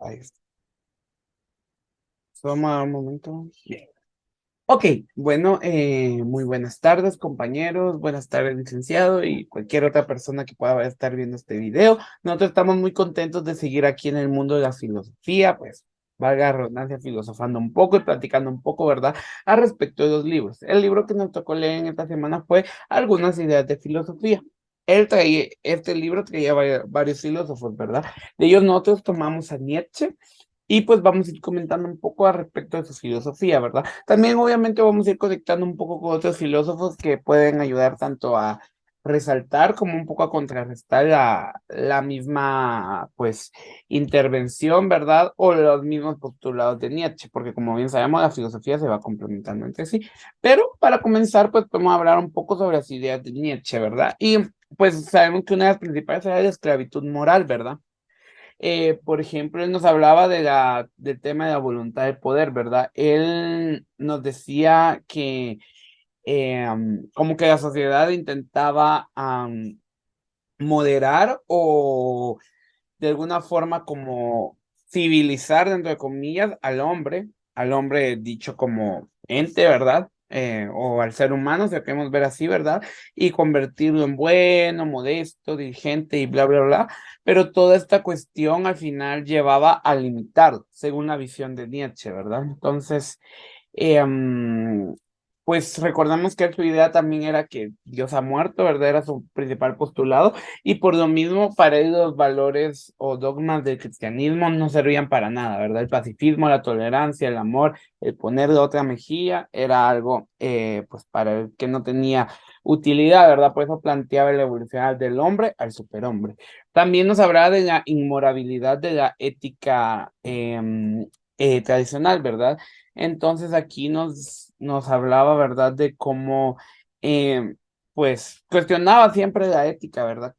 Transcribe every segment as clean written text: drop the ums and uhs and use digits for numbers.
Ahí está. Toma un momento. Bien. Ok, bueno, muy buenas tardes, compañeros, buenas tardes, licenciado, y cualquier otra persona que pueda estar viendo este video. Nosotros estamos muy contentos de seguir aquí en el mundo de la filosofía, pues, valga la redundancia, filosofando un poco y platicando un poco, ¿verdad?, al respecto de los libros. El libro que nos tocó leer en esta semana fue Algunas ideas de filosofía. Este libro traía varios filósofos, ¿verdad? De ellos nosotros tomamos a Nietzsche. Y pues vamos a ir comentando un poco al respecto de su filosofía, ¿verdad? También obviamente vamos a ir conectando un poco con otros filósofos que pueden ayudar tanto a resaltar como un poco a contrarrestar la misma, pues, intervención, ¿verdad? O los mismos postulados de Nietzsche, porque como bien sabemos, la filosofía se va complementando entre sí. Pero para comenzar, pues podemos hablar un poco sobre las ideas de Nietzsche, ¿verdad? Y pues sabemos que una de las principales era la esclavitud moral, ¿verdad? Por ejemplo, él nos hablaba del tema de la voluntad de poder, ¿verdad? Él nos decía que como que la sociedad intentaba moderar o de alguna forma como civilizar, dentro de comillas, al hombre dicho como ente, ¿verdad? O al ser humano, si lo queremos ver así, ¿verdad? Y convertirlo en bueno, modesto, diligente y bla, bla, bla. Pero toda esta cuestión al final llevaba a limitar, según la visión de Nietzsche, ¿verdad? Entonces, eh, mm, pues recordamos que su idea también era que Dios ha muerto, ¿verdad? Era su principal postulado, y por lo mismo para él los valores o dogmas del cristianismo no servían para nada, ¿verdad? El pacifismo, la tolerancia, el amor, el poner de otra mejilla era algo, pues para él que no tenía utilidad, ¿verdad? Por eso planteaba la evolución del hombre al superhombre. También nos hablaba de la inmorabilidad de la ética tradicional, ¿verdad? Entonces aquí nos hablaba, ¿verdad?, de cómo, eh, pues, cuestionaba siempre la ética, ¿verdad?,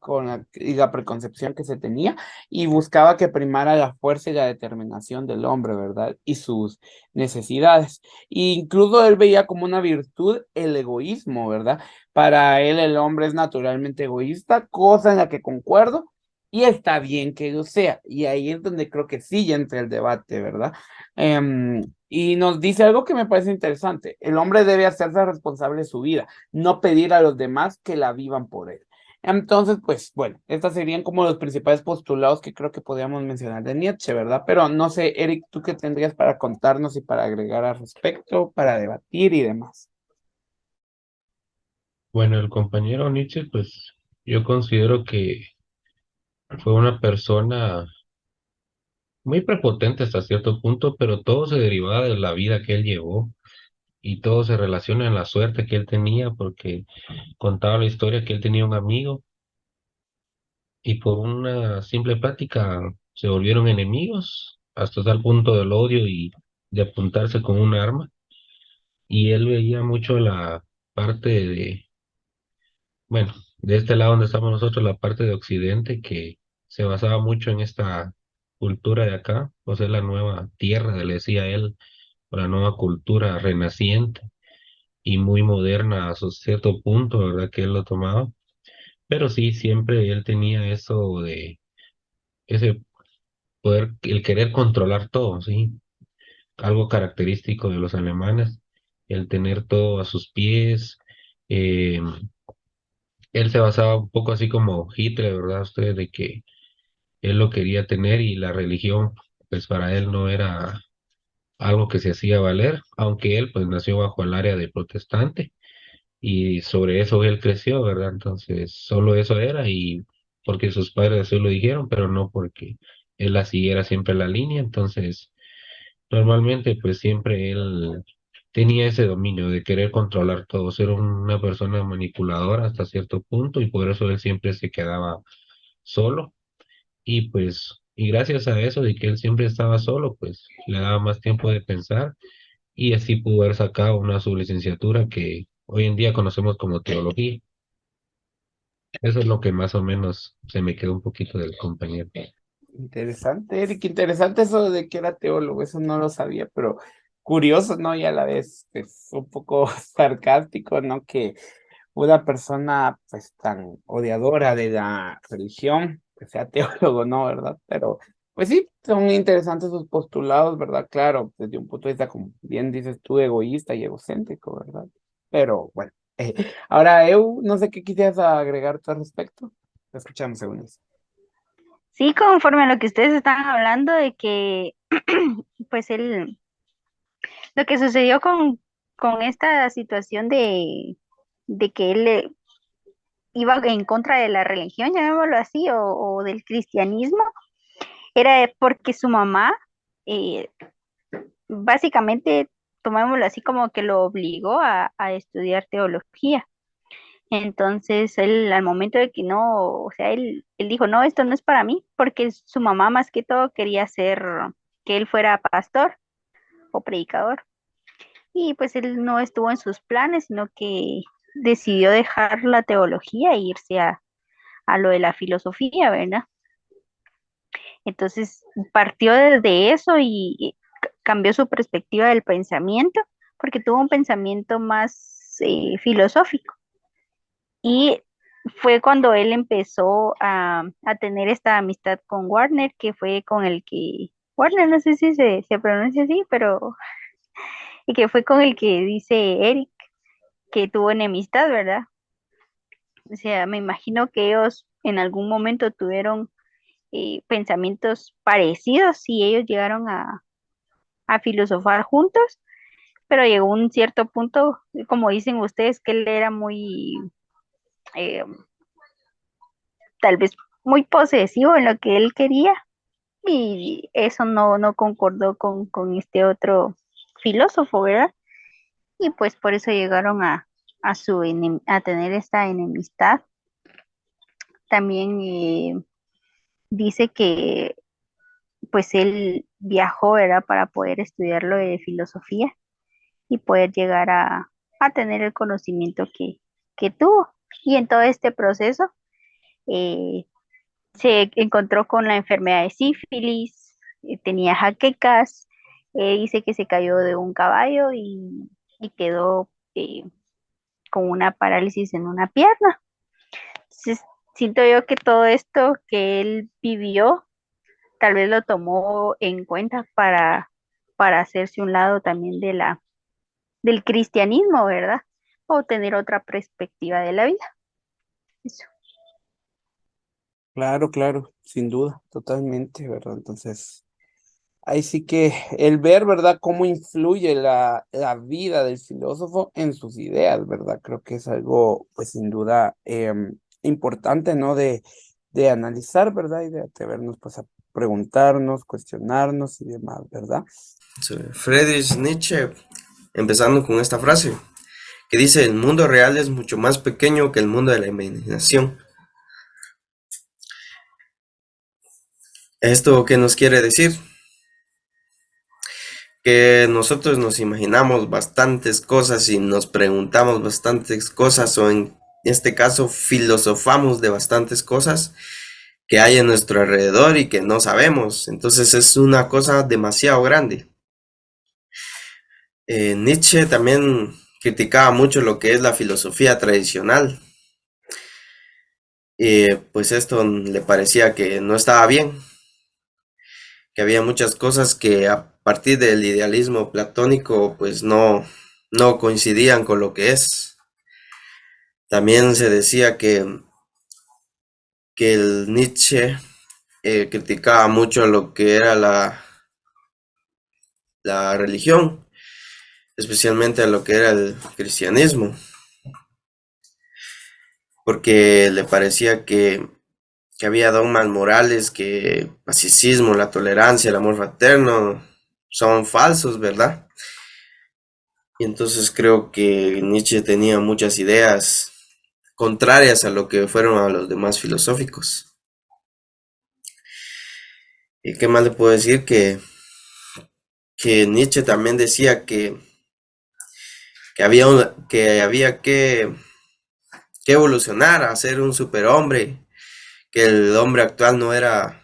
y la preconcepción que se tenía, y buscaba que primara la fuerza y la determinación del hombre, ¿verdad?, y sus necesidades. E incluso él veía como una virtud el egoísmo, ¿verdad? Para él el hombre es naturalmente egoísta, cosa en la que concuerdo, y está bien que lo sea. Y ahí es donde creo que sí entra el debate, ¿verdad? Y nos dice algo que me parece interesante. El hombre debe hacerse responsable de su vida, no pedir a los demás que la vivan por él. Entonces, pues bueno, estos serían como los principales postulados que creo que podríamos mencionar de Nietzsche, ¿verdad? Pero no sé, Eric, ¿tú qué tendrías para contarnos y para agregar al respecto, para debatir y demás? Bueno, el compañero Nietzsche, pues yo considero que fue una persona muy prepotente hasta cierto punto, pero todo se derivaba de la vida que él llevó y todo se relaciona en la suerte que él tenía, porque contaba la historia que él tenía un amigo y por una simple plática se volvieron enemigos hasta tal punto del odio y de apuntarse con un arma. Y él veía mucho la parte de, bueno, de este lado donde estamos nosotros, la parte de Occidente, que se basaba mucho en esta cultura de acá, o sea, la nueva tierra, le decía él, o la nueva cultura renaciente y muy moderna a su cierto punto, ¿verdad? Que él lo tomaba. Pero sí, siempre él tenía eso de ese poder, el querer controlar todo, ¿sí? Algo característico de los alemanes, el tener todo a sus pies. eh, Él se basaba un poco así como Hitler, ¿verdad? Usted, de que él lo quería tener y la religión, pues para él no era algo que se hacía valer, aunque él pues nació bajo el área de protestante y sobre eso él creció, ¿verdad? Entonces, solo eso era y porque sus padres así lo dijeron, pero no porque él la siguiera siempre la línea, entonces, normalmente pues siempre él tenía ese dominio de querer controlar todo, ser una persona manipuladora hasta cierto punto y por eso él siempre se quedaba solo y pues, y gracias a eso de que él siempre estaba solo, pues le daba más tiempo de pensar y así pudo haber sacado una sublicenciatura que hoy en día conocemos como teología. Eso es lo que más o menos se me quedó un poquito del compañero. Interesante, Eric, interesante eso de que era teólogo, eso no lo sabía, pero curioso, ¿no? Y a la vez es un poco sarcástico, ¿no? Que una persona pues tan odiadora de la religión, que sea teólogo, ¿no? ¿Verdad? Pero Pues sí, son interesantes sus postulados, ¿verdad? Claro, desde un punto de vista, como bien dices tú, egoísta y egocéntrico, ¿verdad? Pero bueno, ahora, Eu, no sé qué quisieras agregar tú al respecto. Te escuchamos, según eso. Sí, conforme a lo que ustedes están hablando de que, pues lo que sucedió con esta situación de que él iba en contra de la religión, llamémoslo así, o del cristianismo, era porque su mamá, eh, básicamente, tomémoslo así como que lo obligó a estudiar teología. Entonces, él al momento de que no, o sea, él dijo, no, esto no es para mí, porque su mamá más que todo quería ser, que él fuera pastor o predicador. Y pues él no estuvo en sus planes, sino que decidió dejar la teología e irse a lo de la filosofía, ¿verdad? Entonces partió desde eso y cambió su perspectiva del pensamiento, porque tuvo un pensamiento más filosófico. Y fue cuando él empezó a tener esta amistad con Warner, que fue con el que, Warner, no sé si se pronuncia así, pero, y que fue con el que dice Eric, que tuvo enemistad, ¿verdad? O sea, me imagino que ellos en algún momento tuvieron pensamientos parecidos y ellos llegaron a filosofar juntos, pero llegó un cierto punto, como dicen ustedes, que él era muy, eh, tal vez muy posesivo en lo que él quería y eso no concordó con este otro filósofo, ¿verdad? Y pues por eso llegaron a tener esta enemistad. También dice que pues él viajó, ¿verdad? Para poder estudiar lo de filosofía y poder llegar a tener el conocimiento que tuvo. Y en todo este proceso eh, se encontró con la enfermedad de sífilis, tenía jaquecas, dice que se cayó de un caballo y quedó con una parálisis en una pierna. Entonces, siento yo que todo esto que él vivió, tal vez lo tomó en cuenta para hacerse un lado también del cristianismo, ¿verdad? O tener otra perspectiva de la vida. Eso. Claro, claro, sin duda, totalmente, ¿verdad? Entonces, ahí sí que el ver, ¿verdad?, cómo influye la vida del filósofo en sus ideas, ¿verdad? Creo que es algo, pues sin duda, importante, ¿no? De analizar, ¿verdad? Y de atrevernos, pues, a preguntarnos, cuestionarnos y demás, ¿verdad? Friedrich Nietzsche, empezando con esta frase, que dice, el mundo real es mucho más pequeño que el mundo de la imaginación. ¿Esto qué nos quiere decir? Que nosotros nos imaginamos bastantes cosas y nos preguntamos bastantes cosas o en este caso filosofamos de bastantes cosas que hay en nuestro alrededor y que no sabemos. Entonces es una cosa demasiado grande. Nietzsche también criticaba mucho lo que es la filosofía tradicional. Pues esto le parecía que no estaba bien, que había muchas cosas que a partir del idealismo platónico pues no coincidían con lo que es. También se decía que el Nietzsche criticaba mucho lo que era la religión, especialmente a lo que era el cristianismo, porque le parecía que había dogmas morales, que el pacifismo, la tolerancia, el amor fraterno son falsos, ¿verdad? Y entonces creo que Nietzsche tenía muchas ideas contrarias a lo que fueron a los demás filosóficos. ¿Y qué más le puedo decir? Que Nietzsche también decía que había que evolucionar a ser un superhombre, que el hombre actual no era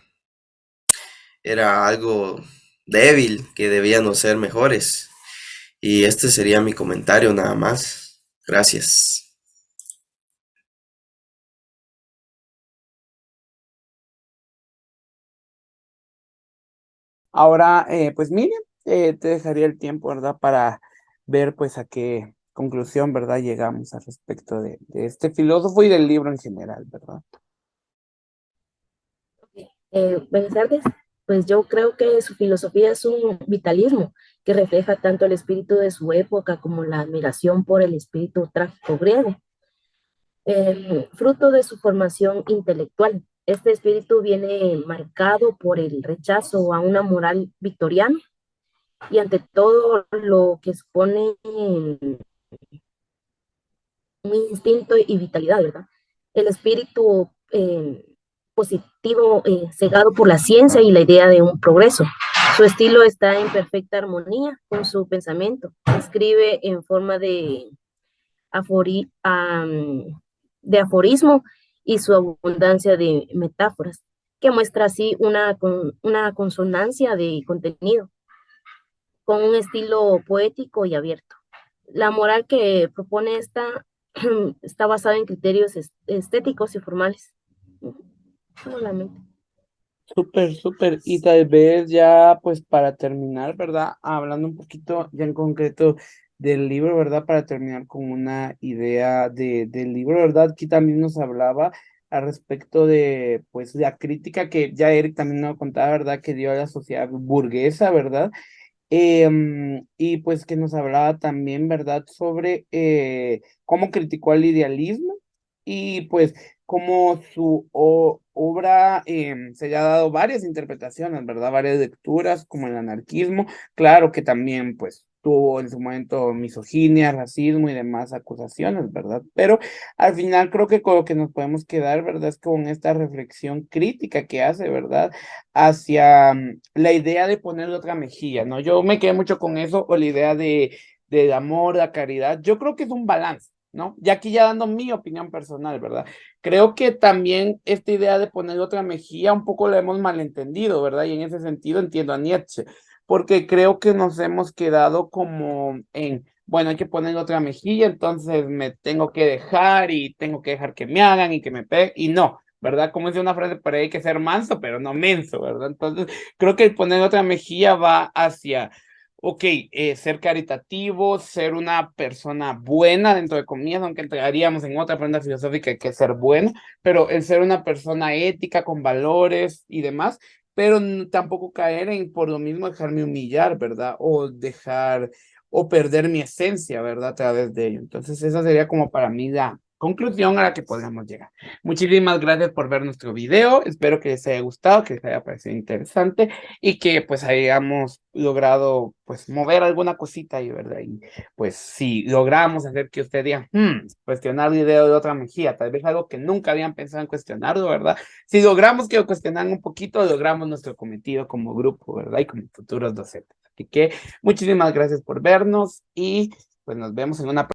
algo débil, que debíamos ser mejores. Y este sería mi comentario nada más. Gracias. Ahora, pues Miriam, te dejaría el tiempo, ¿verdad? Para ver pues a qué conclusión, ¿verdad? Llegamos al respecto de este filósofo y del libro en general, ¿verdad? Buenas tardes. Pues yo creo que su filosofía es un vitalismo que refleja tanto el espíritu de su época como la admiración por el espíritu trágico griego, fruto de su formación intelectual. Este espíritu viene marcado por el rechazo a una moral victoriana y ante todo lo que expone un instinto y vitalidad, ¿verdad? El espíritu positivo, cegado por la ciencia y la idea de un progreso. Su estilo está en perfecta armonía con su pensamiento. Escribe en forma de aforismo y su abundancia de metáforas, que muestra así una consonancia de contenido, con un estilo poético y abierto. La moral que propone está basada en criterios estéticos y formales. Solamente. Súper, súper. Y tal vez ya, pues para terminar, ¿verdad? Hablando un poquito ya en concreto del libro, ¿verdad? Para terminar con una idea del libro, ¿verdad? Aquí también nos hablaba al respecto de, pues, la crítica que ya Eric también nos contaba, ¿verdad? Que dio a la sociedad burguesa, ¿verdad? Y pues que nos hablaba también, ¿verdad?, sobre cómo criticó al idealismo y pues cómo su obra se le ha dado varias interpretaciones, ¿verdad? Varias lecturas, como el anarquismo, claro que también pues tuvo en su momento misoginia, racismo y demás acusaciones, ¿verdad? Pero al final creo que con lo que nos podemos quedar, ¿verdad? Es con esta reflexión crítica que hace, ¿verdad? Hacia la idea de ponerle otra mejilla, ¿no? Yo me quedé mucho con eso, o la idea del amor, la caridad. Yo creo que es un balance, ¿no? Y aquí ya dando mi opinión personal, ¿verdad? Creo que también esta idea de ponerle otra mejilla un poco la hemos malentendido, ¿verdad? Y en ese sentido entiendo a Nietzsche, porque creo que nos hemos quedado como en, bueno, hay que ponerle otra mejilla, entonces me tengo que dejar y tengo que dejar que me hagan y que me peguen, y no. ¿Verdad? Como dice una frase, por ahí hay que ser manso, pero no menso, ¿verdad? Entonces, creo que el poner otra mejilla va hacia, ok, ser caritativo, ser una persona buena, dentro de comillas, aunque entraríamos en otra pregunta filosófica que es ser bueno, pero el ser una persona ética, con valores y demás, pero tampoco caer en, por lo mismo, dejarme humillar, ¿verdad? O dejar, o perder mi esencia, ¿verdad? A través de ello. Entonces, esa sería como para mí la conclusión a la que podríamos llegar. Muchísimas gracias por ver nuestro video. Espero que les haya gustado, que les haya parecido interesante y que pues hayamos logrado pues mover alguna cosita ahí, ¿verdad? Y pues si logramos hacer que usted diga, cuestionar el video de otra mejilla, tal vez algo que nunca habían pensado en cuestionarlo, ¿verdad? Si logramos que lo cuestionaran un poquito, logramos nuestro cometido como grupo, ¿verdad? Y como futuros docentes. Así que muchísimas gracias por vernos y pues nos vemos en una